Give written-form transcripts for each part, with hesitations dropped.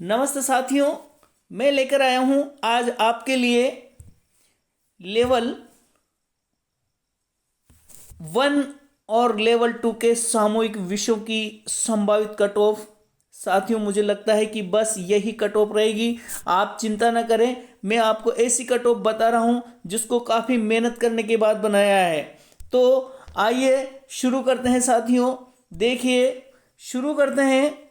नमस्ते साथियों, मैं लेकर आया हूं आज आपके लिए लेवल 1 और लेवल 2 के सामूहिक विषयों की संभावित कट ऑफ। साथियों, मुझे लगता है कि बस यही कट ऑफ रहेगी। आप चिंता ना करें, मैं आपको ऐसी कट ऑफ बता रहा हूं जिसको काफ़ी मेहनत करने के बाद बनाया है। तो आइए शुरू करते हैं साथियों। देखिए, शुरू करते हैं।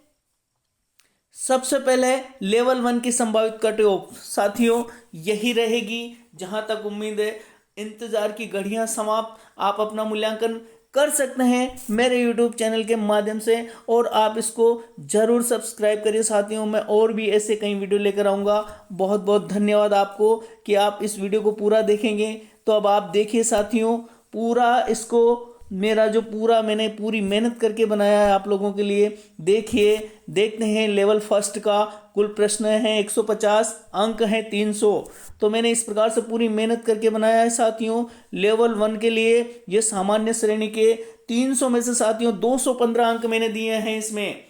सबसे पहले लेवल 1 की संभावित कट ऑफ साथियों यही रहेगी। जहां तक उम्मीद है, इंतजार की घड़ियां समाप्त। आप अपना मूल्यांकन कर सकते हैं मेरे यूट्यूब चैनल के माध्यम से, और आप इसको जरूर सब्सक्राइब करिए साथियों। मैं और भी ऐसे कई वीडियो लेकर आऊँगा। बहुत बहुत धन्यवाद आपको कि आप इस वीडियो को पूरा देखेंगे। तो अब आप देखिए साथियों, पूरा इसको मेरा जो मैंने पूरी मेहनत करके बनाया है आप लोगों के लिए। देखिए, देखते हैं। लेवल फर्स्ट का कुल प्रश्न है 150, अंक है 300। तो मैंने इस प्रकार से पूरी मेहनत करके बनाया है साथियों। लेवल 1 के लिए ये सामान्य श्रेणी के 300 में से साथियों 215 अंक मैंने दिए हैं इसमें।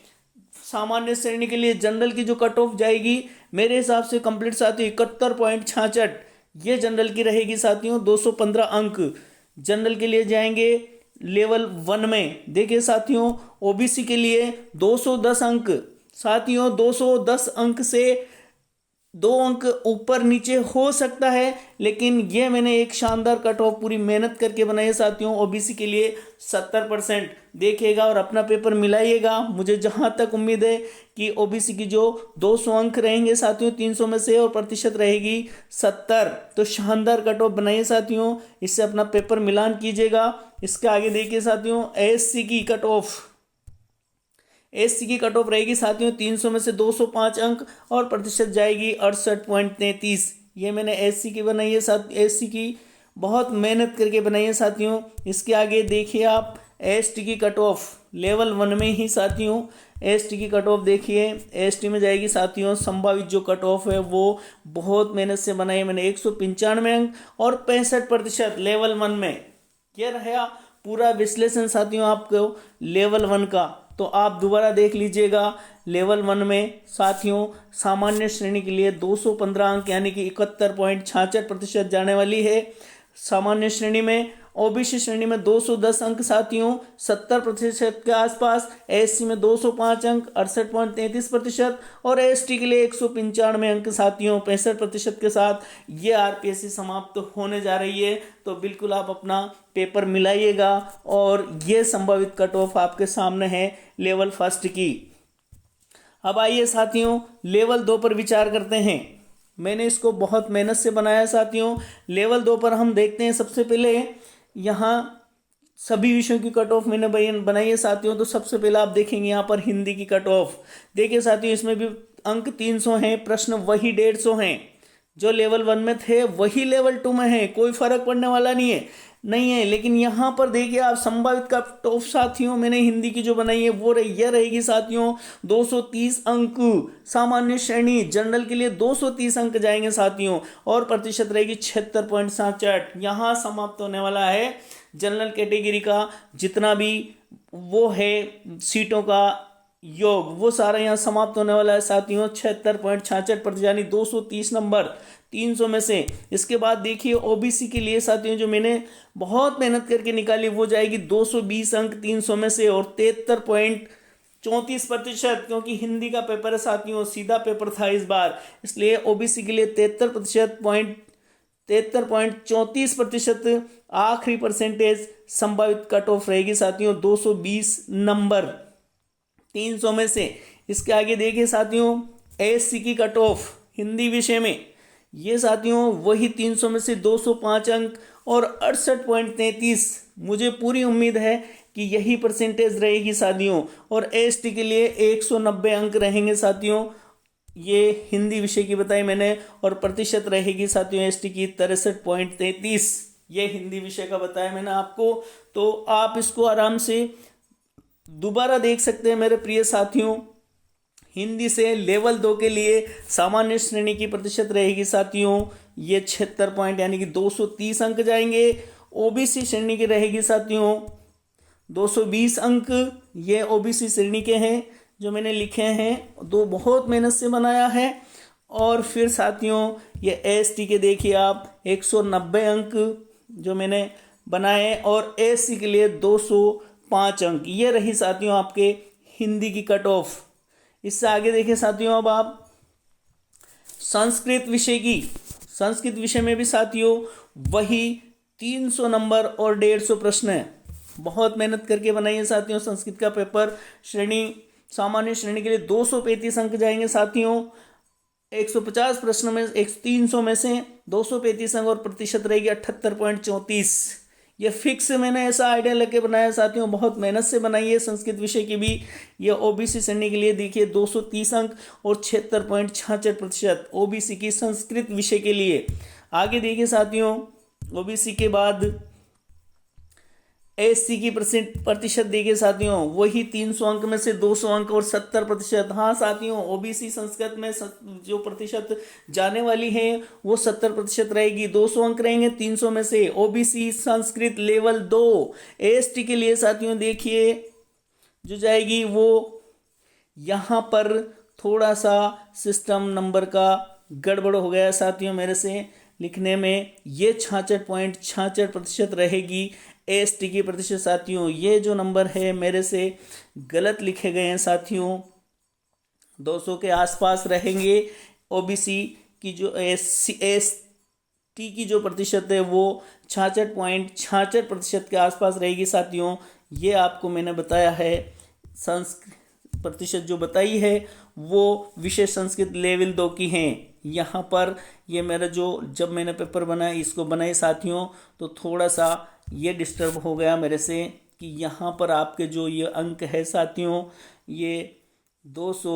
सामान्य श्रेणी के लिए जनरल की जो कट ऑफ जाएगी मेरे हिसाब से कंप्लीट साथियों 71.66, ये जनरल की रहेगी साथियों। 215 अंक जनरल के लिए जाएंगे लेवल 1 में। देखिए साथियों, ओबीसी के लिए 210 अंक साथियों। 210 अंक से 2 अंक ऊपर नीचे हो सकता है, लेकिन ये मैंने एक शानदार कट ऑफ पूरी मेहनत करके बनाई है साथियों। ओबीसी के लिए 70% देखिएगा और अपना पेपर मिलाइएगा। मुझे जहां तक उम्मीद है कि ओबीसी की जो 200 अंक रहेंगे साथियों 300 में से, और प्रतिशत रहेगी 70। तो शानदार कट ऑफ बनाइए साथियों, इससे अपना पेपर मिलान कीजिएगा। इसके आगे देखिए साथियों, एससी की कट ऑफ। एससी की कट ऑफ रहेगी साथियों 300 में से 205 अंक, और प्रतिशत जाएगी 68.33। ये मैंने एससी की बनाई है साथ, एससी की बहुत मेहनत करके बनाई है साथियों। इसके आगे देखिए आप, एसटी की कट ऑफ लेवल 1 में ही साथियों। एसटी की कट ऑफ देखिए, एसटी में जाएगी साथियों। संभावित जो कट ऑफ है वो बहुत मेहनत से बनाई है मैंने। 195 अंक और 65% लेवल 1 में। यह रहा पूरा विश्लेषण साथियों आपको लेवल 1 का। तो आप दोबारा देख लीजिएगा। लेवल 1 में साथियों सामान्य श्रेणी के लिए 215 अंक यानी कि 71.66% जाने वाली है सामान्य श्रेणी में। ओबीसी श्रेणी में 210 अंक साथियों 70% के आसपास। एससी में 205 अंक 68.33%, और एसटी के लिए 195 अंक साथियों 65% के साथ ये आरपीएससी समाप्त होने जा रही है। तो बिल्कुल आप अपना पेपर मिलाइएगा, और ये संभावित कट ऑफ आपके सामने है लेवल फर्स्ट की। अब आइए साथियों लेवल 2 पर विचार करते हैं। मैंने इसको बहुत मेहनत से बनाया साथियों। लेवल 2 पर हम देखते हैं सबसे पहले यहाँ सभी विषयों की कट ऑफ मैंने बनाई है साथियों। तो सबसे पहले आप देखेंगे यहाँ पर हिंदी की कट ऑफ। देखिए साथियों, इसमें भी अंक 300 हैं, प्रश्न वही 150 हैं। जो लेवल 1 में थे वही लेवल 2 में है, कोई फर्क पड़ने वाला नहीं है। लेकिन यहाँ पर देखिए आप, संभावित कट ऑफ साथियों मैंने हिंदी की जो बनाई है वो यह रहेगी साथियों 230 अंक। सामान्य श्रेणी जनरल के लिए 230 अंक जाएंगे साथियों, और प्रतिशत रहेगी 76.67। यहाँ समाप्त होने वाला है जनरल कैटेगरी का जितना भी वो है सीटों का योग, वो सारा यहाँ समाप्त होने वाला है साथियों 76.66%, यानी 230 नंबर 300 में से। इसके बाद देखिए ओबीसी के लिए साथियों जो मैंने बहुत मेहनत करके निकाली वो जाएगी 220 अंक 300 में से, और 73.34%, क्योंकि हिंदी का पेपर है साथियों, सीधा पेपर था इस बार, इसलिए ओबीसी के लिए 73.34% आखिरी परसेंटेज संभावित कट ऑफ रहेगी साथियों 220 नंबर 300 में से। इसके आगे देखिए साथियों, एससी की कट ऑफ हिंदी विषय में, ये साथियों वही 300 में से 205 अंक और 68.33। मुझे पूरी उम्मीद है कि यही परसेंटेज रहेगी साथियों। और एसटी के लिए 190 अंक रहेंगे साथियों, ये हिंदी विषय की बताई मैंने, और प्रतिशत रहेगी साथियों एसटी की 63.33। ये हिंदी विषय का बताया मैंने आपको। तो आप इसको आराम से दोबारा देख सकते हैं मेरे प्रिय साथियों। हिंदी से लेवल 2 के लिए सामान्य श्रेणी की प्रतिशत रहेगी साथियों ये 76 पॉइंट यानी कि 230 अंक जाएंगे। ओबीसी श्रेणी की रहेगी साथियों 220 अंक, ये ओबीसी श्रेणी के हैं जो मैंने लिखे हैं दो बहुत मेहनत से बनाया है। और फिर साथियों ये एसटी के देखिए आप 190 अंक जो मैंने बनाए और एससी के लिए 205 अंक। ये रही साथियों आपके हिंदी की कट ऑफ। इससे आगे देखिए साथियों अब आप संस्कृत विषय की। संस्कृत विषय में भी साथियों वही 300 नंबर और 150 प्रश्न है। बहुत मेहनत करके बनाइए साथियों संस्कृत का पेपर। सामान्य श्रेणी के लिए 235 अंक जाएंगे साथियों। 150 प्रश्नों में 300 में से 235 अंक और प्रतिशत रहेगी 78.34। ये फिक्स मैंने ऐसा आइडिया लेके बनाया साथियों। बहुत मेहनत से बनाई है संस्कृत विषय की भी। ये ओबीसी श्रेणी के लिए देखिए 230 अंक और 76.66% ओबीसी की संस्कृत विषय के लिए। आगे देखिए साथियों ओबीसी के बाद एससी की प्रतिशत देखिए साथियों वही 300 अंक में से 200 अंक और 70%। हाँ साथियों ओबीसी संस्कृत में जो प्रतिशत जाने वाली है वो 70% रहेगी। 200 अंक रहेंगे 300 में से। OBC Sanskrit level 2। एसटी के लिए साथियों देखिए जो जाएगी वो यहाँ पर थोड़ा सा सिस्टम नंबर का गड़बड़ हो गया साथियों मेरे से लिखने में। ये 66.66% रहेगी एसटी की प्रतिशत साथियों। ये जो नंबर है मेरे से गलत लिखे गए हैं साथियों। 200 के आसपास रहेंगे। ओबीसी की जो एसटी की जो प्रतिशत है वो 66.66% के आसपास रहेगी साथियों। ये आपको मैंने बताया है संस्कृत प्रतिशत जो बताई है वो विशेष संस्कृत लेवल 2 की हैं। यहाँ पर ये मेरा जो जब मैंने पेपर बनाया इसको बनाए साथियों तो थोड़ा सा ये डिस्टर्ब हो गया मेरे से कि यहाँ पर आपके जो ये अंक है साथियों ये 200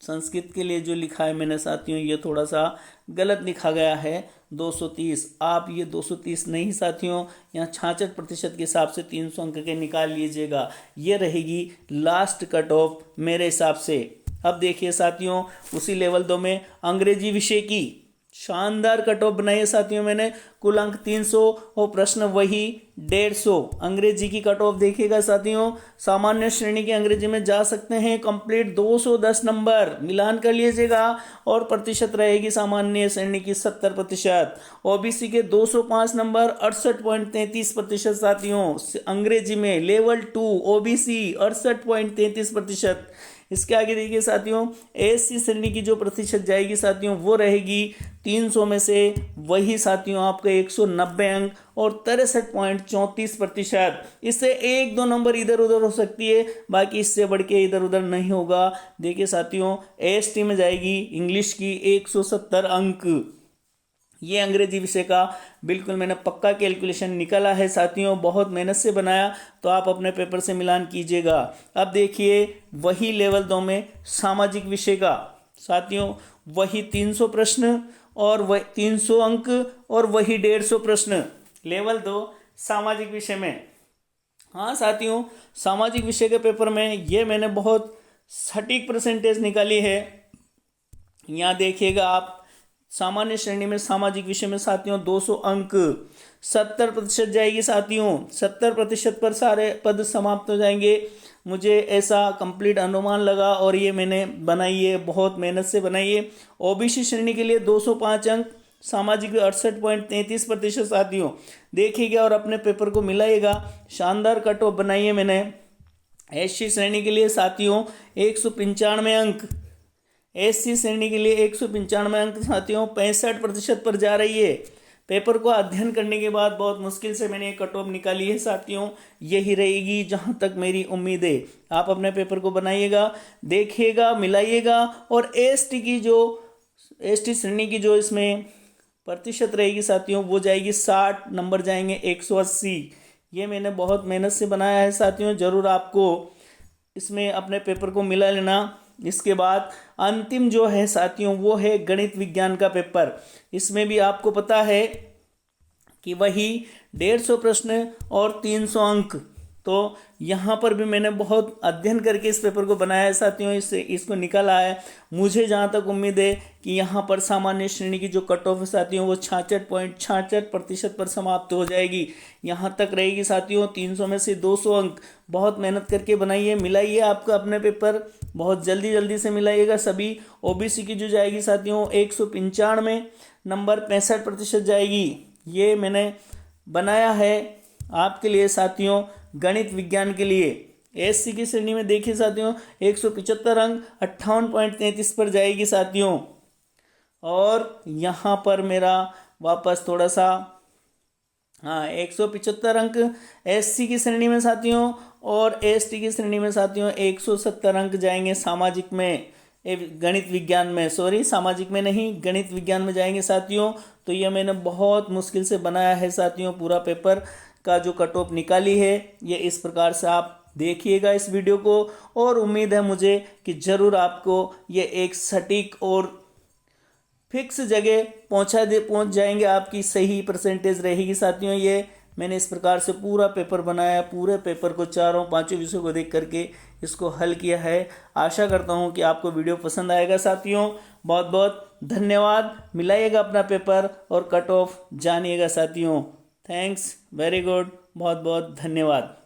संस्कृत के लिए जो लिखा है मैंने साथियों ये थोड़ा सा गलत लिखा गया है 230। आप ये 230 नहीं साथियों यहाँ 66% के हिसाब से 300 अंक के निकाल लीजिएगा। ये रहेगी लास्ट कट ऑफ मेरे हिसाब से। अब देखिए साथियों उसी लेवल 2 में अंग्रेजी विषय की शानदार कट ऑफ बनाई है साथियों मैंने। कुल अंक 300 और प्रश्न वही 150। अंग्रेजी की कट ऑफ देखिएगा साथियों। सामान्य श्रेणी की अंग्रेजी में जा सकते हैं कंप्लीट 210 नंबर मिलान कर लीजिएगा और प्रतिशत रहेगी सामान्य श्रेणी की 70%। ओबीसी के 205 नंबर 68.33% साथियों अंग्रेजी में लेवल 2 ओबीसी 68.33%। इसके आगे देखिए साथियों एससी श्रेणी की जो प्रतिशत जाएगी साथियों वो रहेगी 300 में से वही साथियों आपका 190 अंक और 63.34%। इससे 1-2 नंबर इधर उधर हो सकती है बाकी इससे बढ़ के इधर उधर नहीं होगा। देखिए साथियों एसटी में जाएगी इंग्लिश की 170 अंक। ये अंग्रेजी विषय का बिल्कुल मैंने पक्का कैलकुलेशन निकाला है साथियों। बहुत मेहनत से बनाया तो आप अपने पेपर से मिलान कीजिएगा। अब देखिए वही लेवल 2 में सामाजिक विषय का साथियों वही 300 प्रश्न और वही 300 अंक और वही 150 प्रश्न लेवल 2 सामाजिक विषय में। हाँ साथियों सामाजिक विषय के पेपर में ये मैंने बहुत सटीक परसेंटेज निकाली है। यहाँ देखिएगा आप सामान्य श्रेणी में सामाजिक विषय में साथियों 200 अंक 70% जाएगी साथियों। 70% पर सारे पद समाप्त हो जाएंगे। मुझे ऐसा कंप्लीट अनुमान लगा और ये मैंने बनाई है बहुत मेहनत से बनाई है। ओबीसी श्रेणी के लिए 205 अंक सामाजिक 68.33% साथियों देखिएगा और अपने पेपर को मिलाइएगा। शानदार कट ऑफ बनाई है मैंने। एससी श्रेणी के लिए साथियों 195 अंक। एससी श्रेणी के लिए 195 अंक साथियों 65% पर जा रही है। पेपर को अध्ययन करने के बाद बहुत मुश्किल से मैंने कट ऑफ निकाली है साथियों। यही रहेगी जहां तक मेरी उम्मीद है। आप अपने पेपर को बनाइएगा देखिएगा मिलाइएगा और एसटी श्रेणी की जो इसमें प्रतिशत रहेगी साथियों वो जाएगी 60 नंबर जाएंगे 180। ये मैंने बहुत मेहनत से बनाया है साथियों। ज़रूर आपको इसमें अपने पेपर को मिला लेना। इसके बाद अंतिम जो है साथियों वो है गणित विज्ञान का पेपर। इसमें भी आपको पता है कि वही 150 प्रश्न और 300 अंक। तो यहाँ पर भी मैंने बहुत अध्ययन करके इस पेपर को बनाया है साथियों। इसको निकाला है। मुझे जहाँ तक उम्मीद है कि यहाँ पर सामान्य श्रेणी की जो कट ऑफ है साथियों वो 66.66% पर समाप्त हो जाएगी। यहाँ तक रहेगी साथियों। 300 में से 200 अंक बहुत मेहनत करके बनाइए मिलाइए आपका अपने पेपर बहुत जल्दी जल्दी से मिलाइएगा। सभी ओबीसी की जो जाएगी साथियों 195 नंबर 65% जाएगी। ये मैंने बनाया है आपके लिए साथियों, गणित विज्ञान के लिए। एससी की श्रेणी में देखिए साथियों 175 अंक 58.33 पर जाएगी साथियों। और यहाँ पर मेरा वापस थोड़ा सा 175 अंक एससी की श्रेणी में साथियों, और एसटी की श्रेणी में साथियों 170 अंक जाएंगे सामाजिक में, गणित विज्ञान में, सॉरी सामाजिक में नहीं, गणित विज्ञान में जाएंगे साथियों। तो ये मैंने बहुत मुश्किल से बनाया है साथियों, पूरा पेपर का जो कट ऑफ निकाली है ये इस प्रकार से आप देखिएगा इस वीडियो को। और उम्मीद है मुझे कि ज़रूर आपको ये एक सटीक और फिक्स जगह पहुंच जाएंगे, आपकी सही परसेंटेज रहेगी साथियों। ये मैंने इस प्रकार से पूरा पेपर बनाया, पूरे पेपर को चारों पांचों विषयों को देख करके इसको हल किया है। आशा करता हूं कि आपको वीडियो पसंद आएगा साथियों। बहुत बहुत धन्यवाद। मिलाइएगा अपना पेपर और कट ऑफ जानिएगा साथियों। थैंक्स, वेरी गुड, बहुत बहुत धन्यवाद।